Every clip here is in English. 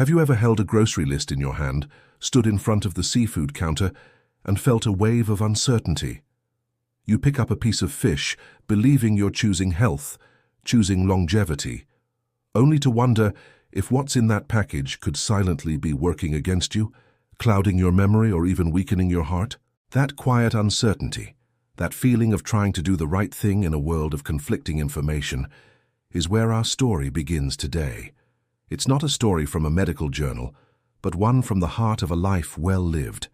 Have you ever held a grocery list in your hand, stood in front of the seafood counter, and felt a wave of uncertainty? You pick up a piece of fish, believing you're choosing health, choosing longevity, only to wonder if what's in that package could silently be working against you, clouding your memory or even weakening your heart. That quiet uncertainty, that feeling of trying to do the right thing in a world of conflicting information, is where our story begins today. It's not a story from a medical journal, but one from the heart of a life well lived,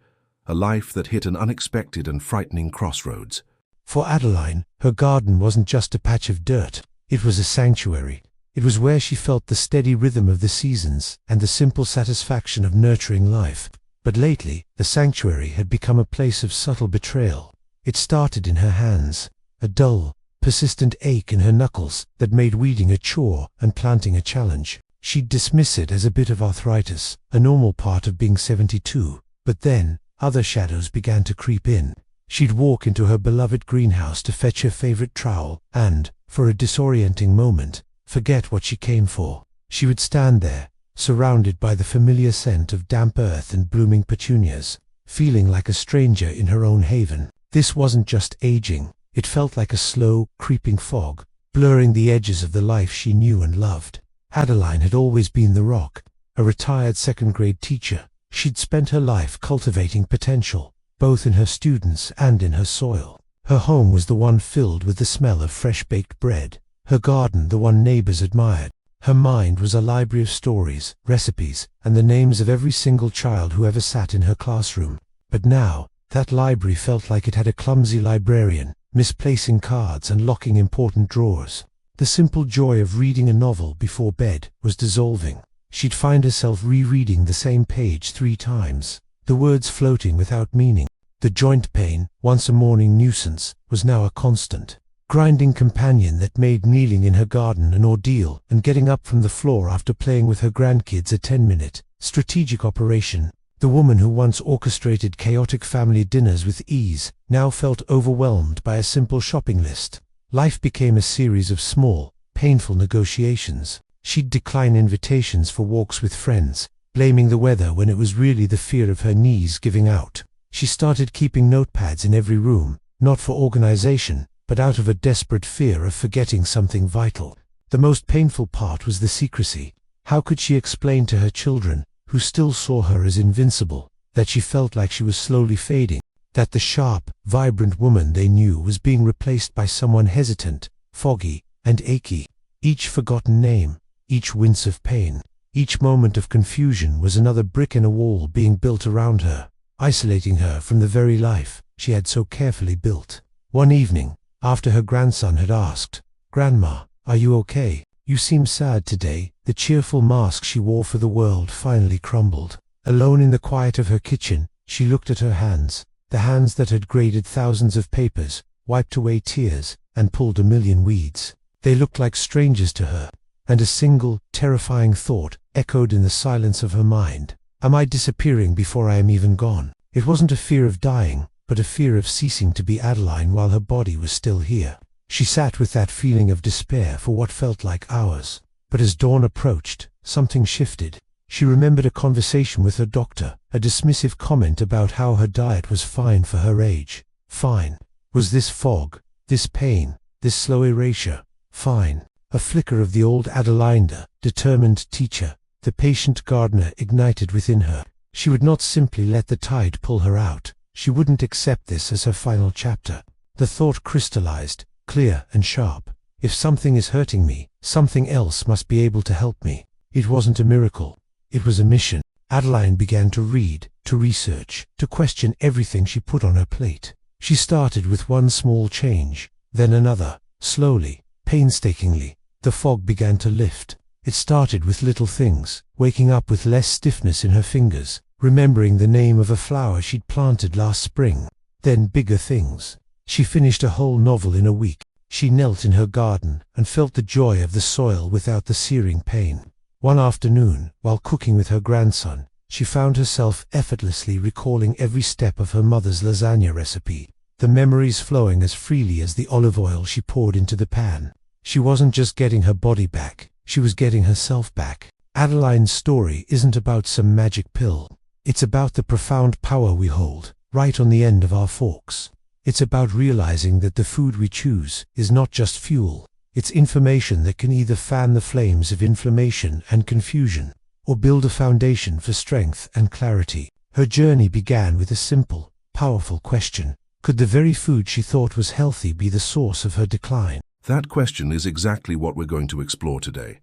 a life that hit an unexpected and frightening crossroads. For Adeline, her garden wasn't just a patch of dirt, it was a sanctuary. It was where she felt the steady rhythm of the seasons and the simple satisfaction of nurturing life. But lately, the sanctuary had become a place of subtle betrayal. It started in her hands, a dull, persistent ache in her knuckles that made weeding a chore and planting a challenge. She'd dismiss it as a bit of arthritis, a normal part of being 72. But then, other shadows began to creep in. She'd walk into her beloved greenhouse to fetch her favorite trowel and, for a disorienting moment, forget what she came for. She would stand there, surrounded by the familiar scent of damp earth and blooming petunias, feeling like a stranger in her own haven. This wasn't just aging, it felt like a slow, creeping fog, blurring the edges of the life she knew and loved. Adeline had always been the rock, a retired second-grade teacher. She'd spent her life cultivating potential, both in her students and in her soil. Her home was the one filled with the smell of fresh-baked bread, her garden the one neighbors admired. Her mind was a library of stories, recipes, and the names of every single child who ever sat in her classroom. But now, that library felt like it had a clumsy librarian, misplacing cards and locking important drawers. The simple joy of reading a novel before bed was dissolving. She'd find herself rereading the same page 3 times, the words floating without meaning. The joint pain, once a morning nuisance, was now a constant, grinding companion that made kneeling in her garden an ordeal and getting up from the floor after playing with her grandkids a 10-minute, strategic operation. The woman who once orchestrated chaotic family dinners with ease now felt overwhelmed by a simple shopping list. Life became a series of small, painful negotiations. She'd decline invitations for walks with friends, blaming the weather when it was really the fear of her knees giving out. She started keeping notepads in every room, not for organization, but out of a desperate fear of forgetting something vital. The most painful part was the secrecy. How could she explain to her children, who still saw her as invincible, that she felt like she was slowly fading, that the sharp, vibrant woman they knew was being replaced by someone hesitant, foggy, and achy? Each forgotten name, each wince of pain, each moment of confusion was another brick in a wall being built around her, isolating her from the very life she had so carefully built. One evening, after her grandson had asked, "Grandma, are you okay? You seem sad today," the cheerful mask she wore for the world finally crumbled. Alone in the quiet of her kitchen, she looked at her hands, the hands that had graded thousands of papers, wiped away tears, and pulled a million weeds. They looked like strangers to her, and a single, terrifying thought echoed in the silence of her mind. Am I disappearing before I am even gone? It wasn't a fear of dying, but a fear of ceasing to be Adeline while her body was still here. She sat with that feeling of despair for what felt like hours. But as dawn approached, something shifted. She remembered a conversation with her doctor, a dismissive comment about how her diet was fine for her age. Fine. Was this fog, this pain, this slow erasure? Fine. A flicker of the old Adelina, determined teacher, the patient gardener ignited within her. She would not simply let the tide pull her out. She wouldn't accept this as her final chapter. The thought crystallized, clear and sharp. If something is hurting me, something else must be able to help me. It wasn't a miracle. It was a mission. Adeline began to read, to research, to question everything she put on her plate. She started with one small change, then another. Slowly, painstakingly, the fog began to lift. It started with little things, waking up with less stiffness in her fingers, remembering the name of a flower she'd planted last spring. Then bigger things. She finished a whole novel in a week. She knelt in her garden and felt the joy of the soil without the searing pain. One afternoon, while cooking with her grandson, she found herself effortlessly recalling every step of her mother's lasagna recipe, the memories flowing as freely as the olive oil she poured into the pan. She wasn't just getting her body back, she was getting herself back. Adeline's story isn't about some magic pill. It's about the profound power we hold, right on the end of our forks. It's about realizing that the food we choose is not just fuel. It's information that can either fan the flames of inflammation and confusion, or build a foundation for strength and clarity. Her journey began with a simple, powerful question. Could the very food she thought was healthy be the source of her decline? That question is exactly what we're going to explore today.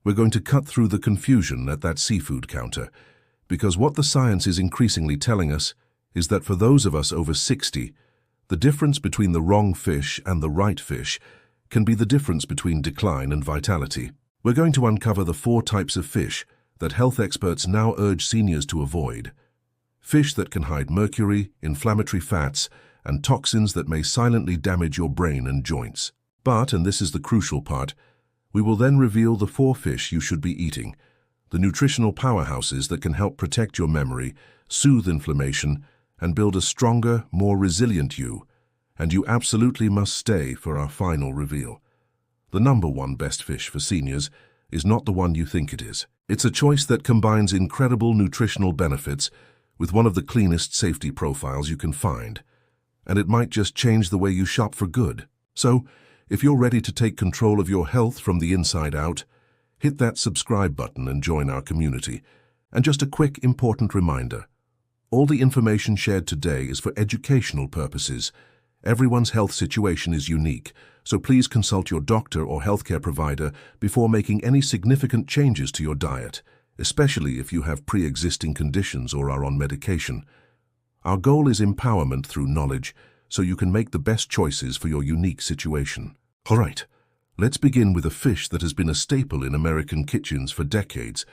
We're going to cut through the confusion at that seafood counter, because what the science is increasingly telling us is that for those of us over 60, the difference between the wrong fish and the right fish can be the difference between decline and vitality. We're going to uncover the 4 types of fish that health experts now urge seniors to avoid. Fish that can hide mercury, inflammatory fats, and toxins that may silently damage your brain and joints. But, and this is the crucial part, we will then reveal the 4 fish you should be eating, the nutritional powerhouses that can help protect your memory, soothe inflammation, and build a stronger, more resilient you. And you absolutely must stay for our final reveal. The number 1 best fish for seniors is not the one you think it is. It's a choice that combines incredible nutritional benefits with one of the cleanest safety profiles you can find. And it might just change the way you shop for good. So, if you're ready to take control of your health from the inside out, hit that subscribe button and join our community. And just a quick, important reminder. All the information shared today is for educational purposes. Everyone's health situation is unique, so please consult your doctor or healthcare provider before making any significant changes to your diet, especially if you have pre-existing conditions or are on medication. Our goal is empowerment through knowledge, so you can make the best choices for your unique situation. All right, let's begin with a fish that has been a staple in American kitchens for decades,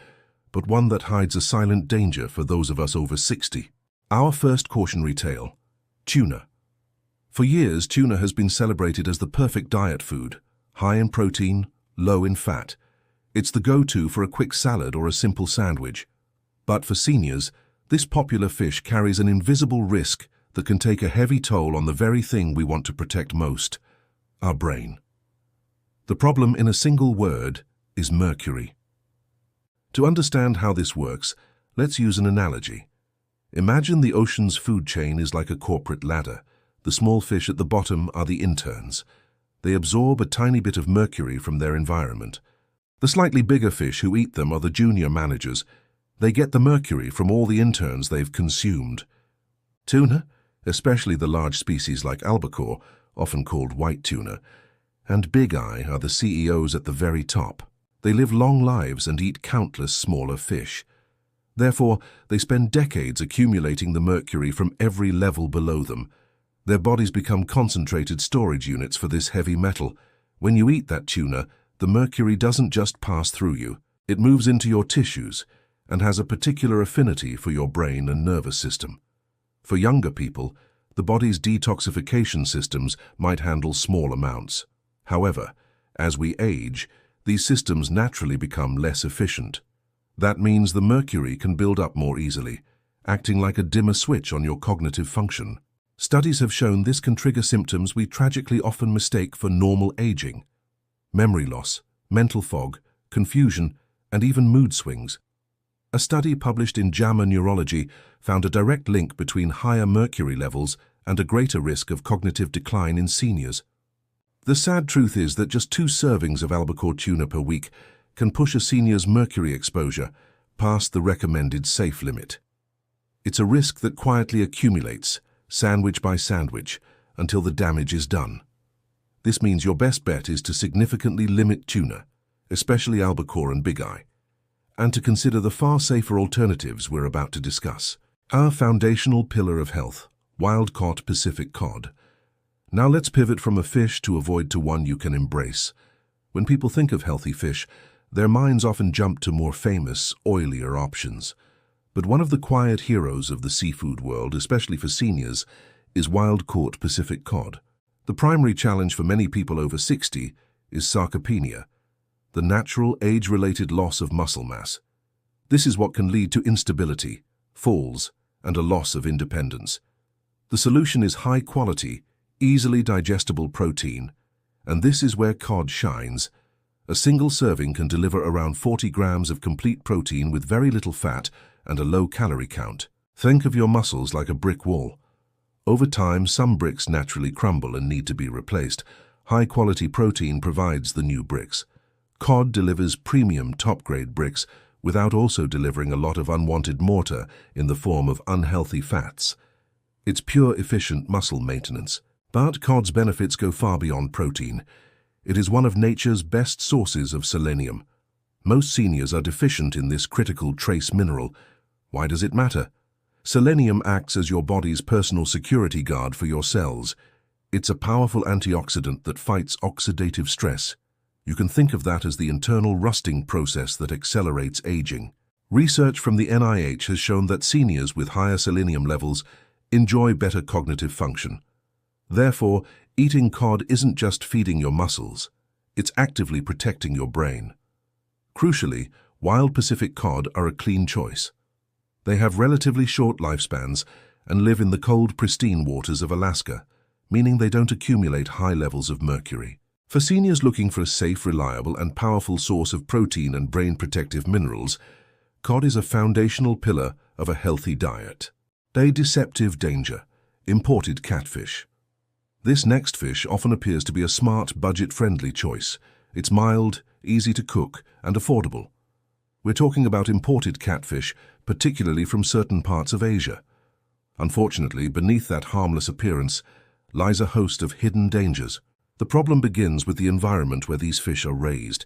but one that hides a silent danger for those of us over 60. Our first cautionary tale: tuna. For years, tuna has been celebrated as the perfect diet food, high in protein, low in fat. It's the go-to for a quick salad or a simple sandwich. But for seniors, this popular fish carries an invisible risk that can take a heavy toll on the very thing we want to protect most: our brain. The problem, in a single word, is mercury. To understand how this works, let's use an analogy. Imagine the ocean's food chain is like a corporate ladder. The small fish at the bottom are the interns. They absorb a tiny bit of mercury from their environment. The slightly bigger fish who eat them are the junior managers. They get the mercury from all the interns they've consumed. Tuna, especially the large species like albacore, often called white tuna, and big eye are the CEOs at the very top. They live long lives and eat countless smaller fish. Therefore, they spend decades accumulating the mercury from every level below them. Their bodies become concentrated storage units for this heavy metal. When you eat that tuna, the mercury doesn't just pass through you. It moves into your tissues and has a particular affinity for your brain and nervous system. For younger people, the body's detoxification systems might handle small amounts. However, as we age, these systems naturally become less efficient. That means the mercury can build up more easily, acting like a dimmer switch on your cognitive function. Studies have shown this can trigger symptoms we tragically often mistake for normal aging: memory loss, mental fog, confusion, and even mood swings. A study published in JAMA Neurology found a direct link between higher mercury levels and a greater risk of cognitive decline in seniors. The sad truth is that just 2 servings of albacore tuna per week can push a senior's mercury exposure past the recommended safe limit. It's a risk that quietly accumulates, sandwich by sandwich, until the damage is done. This means your best bet is to significantly limit tuna, especially albacore and big eye, and to consider the far safer alternatives we're about to discuss. Our foundational pillar of health: wild-caught Pacific cod. Now let's pivot from a fish to avoid to one you can embrace. When people think of healthy fish, their minds often jump to more famous, oilier options. But one of the quiet heroes of the seafood world, especially for seniors, is wild-caught Pacific cod. The primary challenge for many people over 60 is sarcopenia, the natural age-related loss of muscle mass. This is what can lead to instability, falls, and a loss of independence. The solution is high-quality, easily digestible protein, and this is where cod shines. A single serving can deliver around 40 grams of complete protein with very little fat and a low calorie count. Think of your muscles like a brick wall. Over time, some bricks naturally crumble and need to be replaced. High-quality protein provides the new bricks. Cod delivers premium top-grade bricks without also delivering a lot of unwanted mortar in the form of unhealthy fats. It's pure, efficient muscle maintenance. But cod's benefits go far beyond protein. It is one of nature's best sources of selenium. Most seniors are deficient in this critical trace mineral. Why does it matter? Selenium acts as your body's personal security guard for your cells. It's a powerful antioxidant that fights oxidative stress. You can think of that as the internal rusting process that accelerates aging. Research from the NIH has shown that seniors with higher selenium levels enjoy better cognitive function. Therefore, eating cod isn't just feeding your muscles, it's actively protecting your brain. Crucially, wild Pacific cod are a clean choice. They have relatively short lifespans and live in the cold, pristine waters of Alaska, meaning they don't accumulate high levels of mercury. For seniors looking for a safe, reliable, and powerful source of protein and brain protective minerals, cod is a foundational pillar of a healthy diet. A deceptive danger: imported catfish. This next fish often appears to be a smart, budget-friendly choice. It's mild, easy to cook, and affordable. We're talking about imported catfish, particularly from certain parts of Asia. Unfortunately, beneath that harmless appearance lies a host of hidden dangers. The problem begins with the environment where these fish are raised.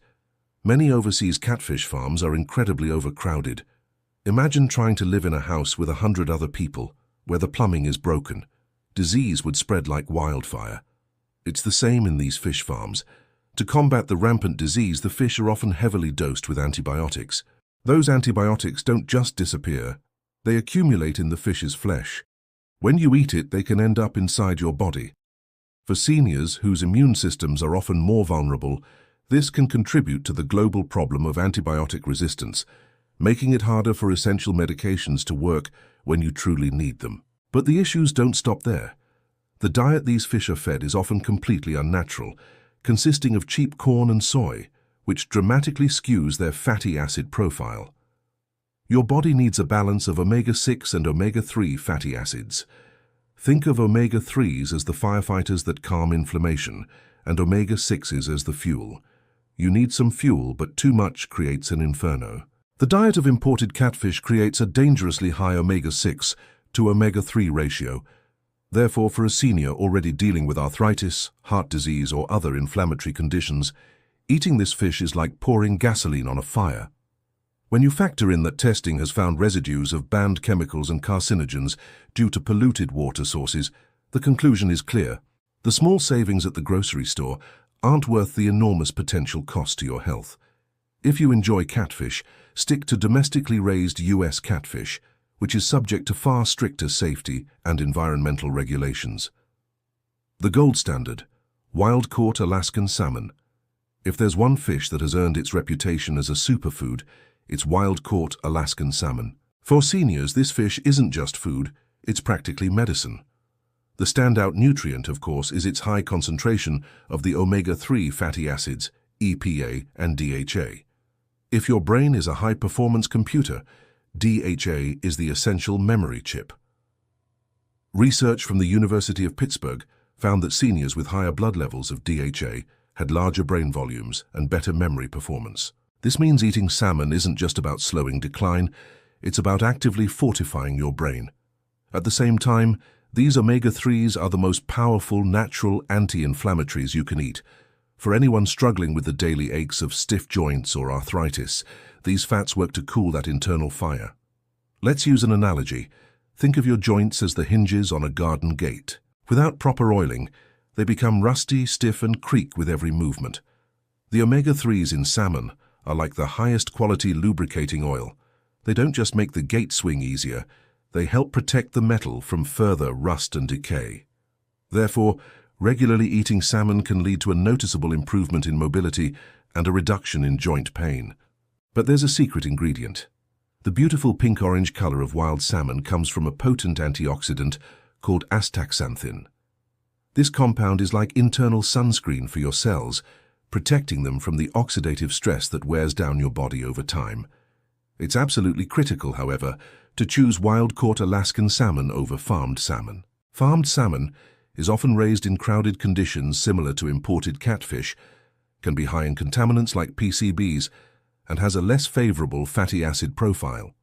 Many overseas catfish farms are incredibly overcrowded. Imagine trying to live in a house with 100 other people, where the plumbing is broken. Disease would spread like wildfire. It's the same in these fish farms. To combat the rampant disease, the fish are often heavily dosed with antibiotics. Those antibiotics don't just disappear, they accumulate in the fish's flesh. When you eat it, they can end up inside your body. For seniors whose immune systems are often more vulnerable, this can contribute to the global problem of antibiotic resistance, making it harder for essential medications to work when you truly need them. But the issues don't stop there. The diet these fish are fed is often completely unnatural, consisting of cheap corn and soy, which dramatically skews their fatty acid profile. Your body needs a balance of omega-6 and omega-3 fatty acids. Think of omega-3s as the firefighters that calm inflammation, and omega-6s as the fuel. You need some fuel, but too much creates an inferno. The diet of imported catfish creates a dangerously high omega-6 to omega-3 ratio. Therefore, for a senior already dealing with arthritis, heart disease, or other inflammatory conditions, eating this fish is like pouring gasoline on a fire. When you factor in that testing has found residues of banned chemicals and carcinogens due to polluted water sources, the conclusion is clear. The small savings at the grocery store aren't worth the enormous potential cost to your health. If you enjoy catfish, stick to domestically raised U.S. catfish, which is subject to far stricter safety and environmental regulations. The gold standard: wild-caught Alaskan salmon. If there's one fish that has earned its reputation as a superfood, it's wild-caught Alaskan salmon. For seniors, this fish isn't just food, it's practically medicine. The standout nutrient, of course, is its high concentration of the omega-3 fatty acids, EPA and DHA. If your brain is a high-performance computer, DHA is the essential memory chip. Research from the University of Pittsburgh found that seniors with higher blood levels of DHA had larger brain volumes and better memory performance. This means eating salmon isn't just about slowing decline, it's about actively fortifying your brain. At the same time, these omega-3s are the most powerful natural anti-inflammatories you can eat. For anyone struggling with the daily aches of stiff joints or arthritis, these fats work to cool that internal fire. Let's use an analogy. Think of your joints as the hinges on a garden gate. Without proper oiling, they become rusty, stiff, and creak with every movement. The omega-3s in salmon are like the highest quality lubricating oil. They don't just make the gate swing easier, they help protect the metal from further rust and decay. Therefore, regularly eating salmon can lead to a noticeable improvement in mobility and a reduction in joint pain. But there's a secret ingredient. The beautiful pink-orange color of wild salmon comes from a potent antioxidant called astaxanthin. This compound is like internal sunscreen for your cells, protecting them from the oxidative stress that wears down your body over time. It's absolutely critical, however, to choose wild-caught Alaskan salmon over farmed salmon. Farmed salmon is often raised in crowded conditions similar to imported catfish, can be high in contaminants like PCBs, and has a less favorable fatty acid profile.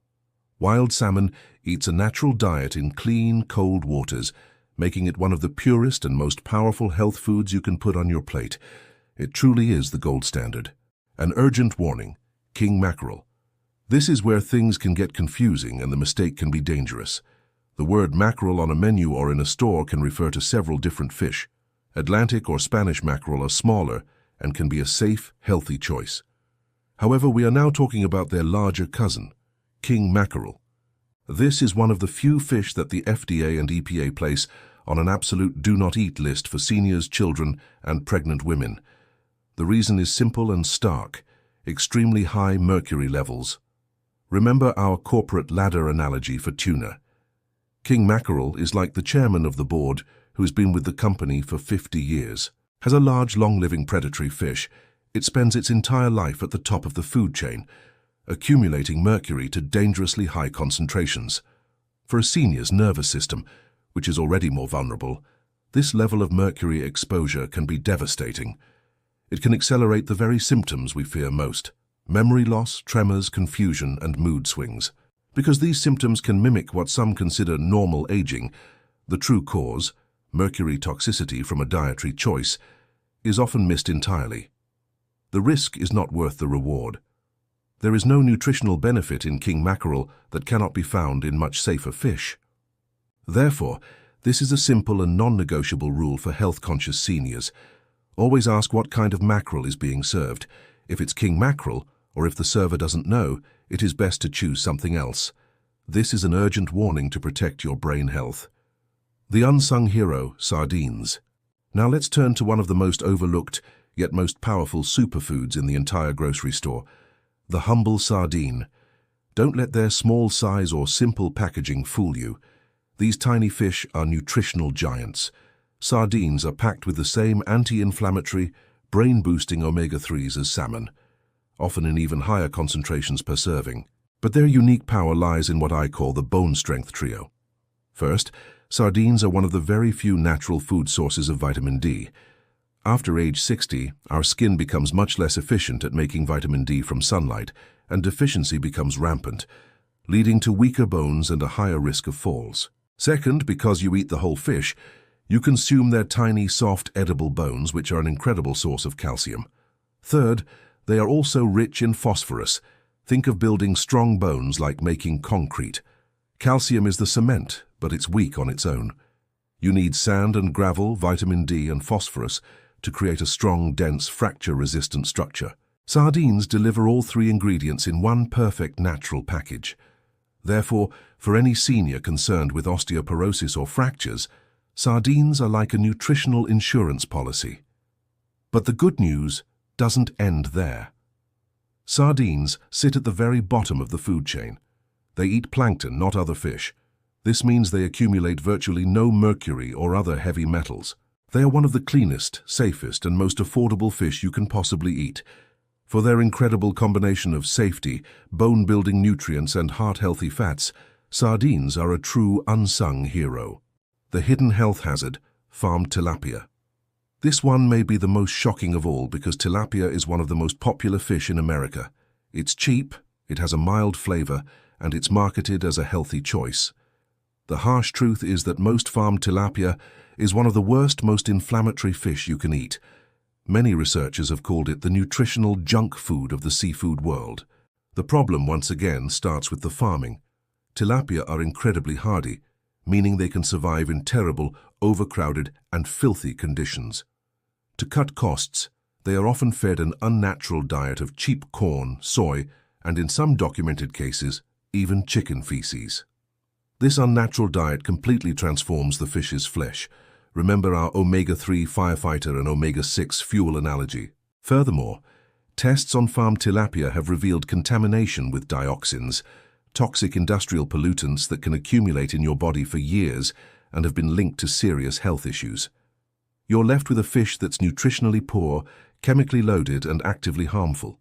Wild salmon eats a natural diet in clean, cold waters, making it one of the purest and most powerful health foods you can put on your plate. It truly is the gold standard. An urgent warning: King Mackerel. This is where things can get confusing and the mistake can be dangerous. The word mackerel on a menu or in a store can refer to several different fish. Atlantic or Spanish mackerel are smaller and can be a safe, healthy choice. However, we are now talking about their larger cousin, King Mackerel. This is one of the few fish that the FDA and EPA place on an absolute do-not-eat list for seniors, children, and pregnant women. The reason is simple and stark: extremely high mercury levels. Remember our corporate ladder analogy for tuna. King Mackerel is like the chairman of the board who's been with the company for 50 years. As a large, long-living predatory fish, it spends its entire life at the top of the food chain, accumulating mercury to dangerously high concentrations. For a senior's nervous system, which is already more vulnerable, this level of mercury exposure can be devastating. It can accelerate the very symptoms we fear most: memory loss, tremors, confusion, and mood swings. Because these symptoms can mimic what some consider normal aging, the true cause, mercury toxicity from a dietary choice, is often missed entirely. The risk is not worth the reward. There is no nutritional benefit in king mackerel that cannot be found in much safer fish. Therefore, this is a simple and non-negotiable rule for health-conscious seniors. Always ask what kind of mackerel is being served. If it's king mackerel, or if the server doesn't know, it is best to choose something else. This is an urgent warning to protect your brain health. The unsung hero, sardines. Now let's turn to one of the most overlooked, yet most powerful superfoods in the entire grocery store: the humble sardine. Don't let their small size or simple packaging fool you. These tiny fish are nutritional giants. Sardines are packed with the same anti-inflammatory, brain-boosting omega-3s as salmon, often in even higher concentrations per serving. But their unique power lies in what I call the bone strength trio. First, sardines are one of the very few natural food sources of vitamin D. After age 60, our skin becomes much less efficient at making vitamin D from sunlight, and deficiency becomes rampant, leading to weaker bones and a higher risk of falls. Second, because you eat the whole fish, you consume their tiny, soft, edible bones, which are an incredible source of calcium. Third, they are also rich in phosphorus. Think of building strong bones like making concrete. Calcium is the cement, but it's weak on its own. You need sand and gravel, vitamin D, and phosphorus to create a strong, dense, fracture-resistant structure. Sardines deliver all three ingredients in one perfect natural package. Therefore, for any senior concerned with osteoporosis or fractures, sardines are like a nutritional insurance policy. But the good news doesn't end there. Sardines sit at the very bottom of the food chain. They eat plankton, not other fish. This means they accumulate virtually no mercury or other heavy metals. They are one of the cleanest, safest, and most affordable fish you can possibly eat. For their incredible combination of safety, bone-building nutrients, and heart-healthy fats, sardines are a true unsung hero. The hidden health hazard: farmed tilapia. This one may be the most shocking of all because tilapia is one of the most popular fish in America. It's cheap, it has a mild flavor, and it's marketed as a healthy choice. The harsh truth is that most farmed tilapia is one of the worst, most inflammatory fish you can eat. Many researchers have called it the nutritional junk food of the seafood world. The problem, once again, starts with the farming. Tilapia are incredibly hardy, meaning they can survive in terrible, overcrowded, and filthy conditions. To cut costs, they are often fed an unnatural diet of cheap corn, soy, and in some documented cases, even chicken feces. This unnatural diet completely transforms the fish's flesh. Remember our omega-3 firefighter and omega-6 fuel analogy. Furthermore, tests on farmed tilapia have revealed contamination with dioxins, toxic industrial pollutants that can accumulate in your body for years and have been linked to serious health issues. You're left with a fish that's nutritionally poor, chemically loaded and actively harmful.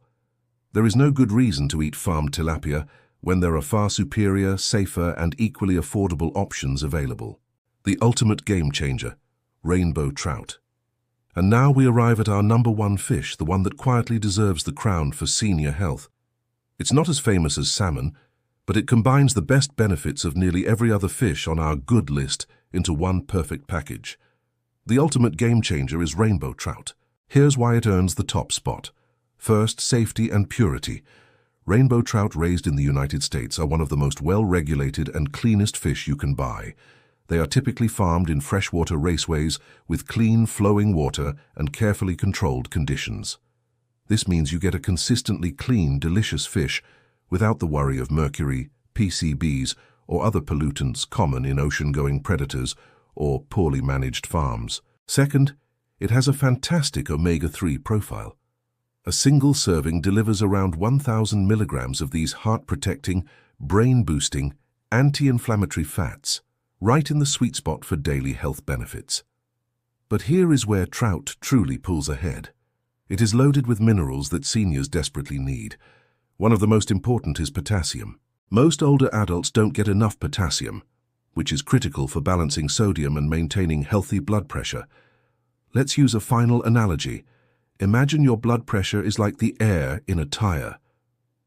There is no good reason to eat farmed tilapia when there are far superior, safer, and equally affordable options available. The ultimate game changer, rainbow trout. And now we arrive at our number one fish, the one that quietly deserves the crown for senior health. It's not as famous as salmon, but it combines the best benefits of nearly every other fish on our good list into one perfect package. The ultimate game changer is rainbow trout. Here's why it earns the top spot. First, safety and purity. Rainbow trout raised in the United States are one of the most well-regulated and cleanest fish you can buy. They are typically farmed in freshwater raceways with clean, flowing water and carefully controlled conditions. This means you get a consistently clean, delicious fish without the worry of mercury, PCBs, or other pollutants common in ocean-going predators or poorly managed farms. Second, it has a fantastic omega-3 profile. A single serving delivers around 1,000 milligrams of these heart-protecting, brain-boosting, anti-inflammatory fats, right in the sweet spot for daily health benefits. But here is where trout truly pulls ahead. It is loaded with minerals that seniors desperately need. One of the most important is potassium. Most older adults don't get enough potassium, which is critical for balancing sodium and maintaining healthy blood pressure. Let's use a final analogy. Imagine your blood pressure is like the air in a tire.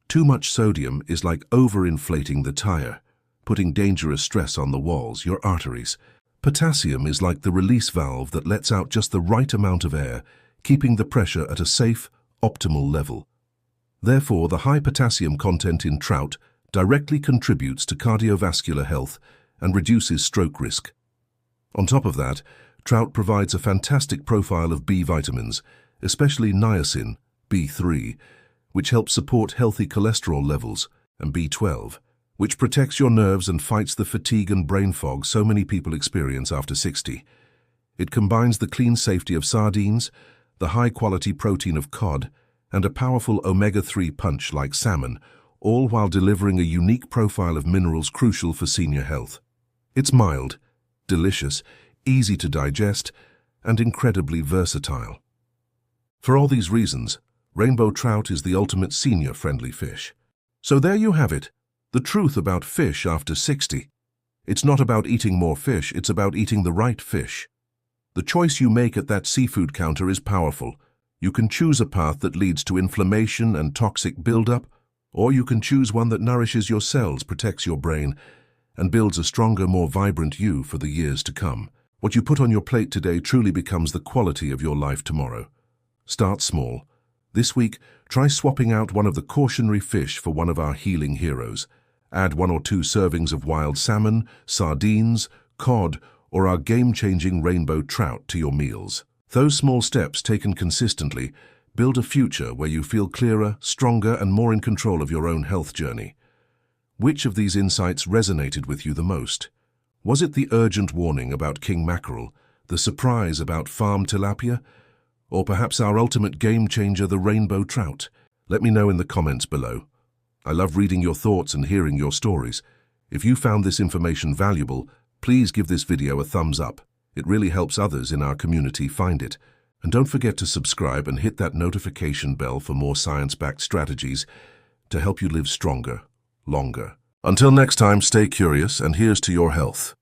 Too much sodium is like overinflating the tire, putting dangerous stress on the walls, your arteries. Potassium is like the release valve that lets out just the right amount of air, keeping the pressure at a safe, optimal level. Therefore, the high potassium content in trout directly contributes to cardiovascular health and reduces stroke risk. On top of that, trout provides a fantastic profile of B vitamins, especially niacin, B3, which helps support healthy cholesterol levels, and B12, which protects your nerves and fights the fatigue and brain fog so many people experience after 60. It combines the clean safety of sardines, the high-quality protein of cod, and a powerful omega-3 punch like salmon, all while delivering a unique profile of minerals crucial for senior health. It's mild, delicious, easy to digest, and incredibly versatile. For all these reasons, rainbow trout is the ultimate senior-friendly fish. So there you have it, the truth about fish after 60. It's not about eating more fish, it's about eating the right fish. The choice you make at that seafood counter is powerful. You can choose a path that leads to inflammation and toxic buildup, or you can choose one that nourishes your cells, protects your brain, and builds a stronger, more vibrant you for the years to come. What you put on your plate today truly becomes the quality of your life tomorrow. Start small. This week, try swapping out one of the cautionary fish for one of our healing heroes. Add 1 or 2 servings of wild salmon, sardines, cod, or our game-changing rainbow trout to your meals. Those small steps taken consistently build a future where you feel clearer, stronger, and more in control of your own health journey. Which of these insights resonated with you the most? Was it the urgent warning about King Mackerel, the surprise about farmed tilapia, or perhaps our ultimate game changer, the rainbow trout? Let me know in the comments below. I love reading your thoughts and hearing your stories. If you found this information valuable, please give this video a thumbs up. It really helps others in our community find it. And don't forget to subscribe and hit that notification bell for more science-backed strategies to help you live stronger, longer. Until next time, stay curious, and here's to your health.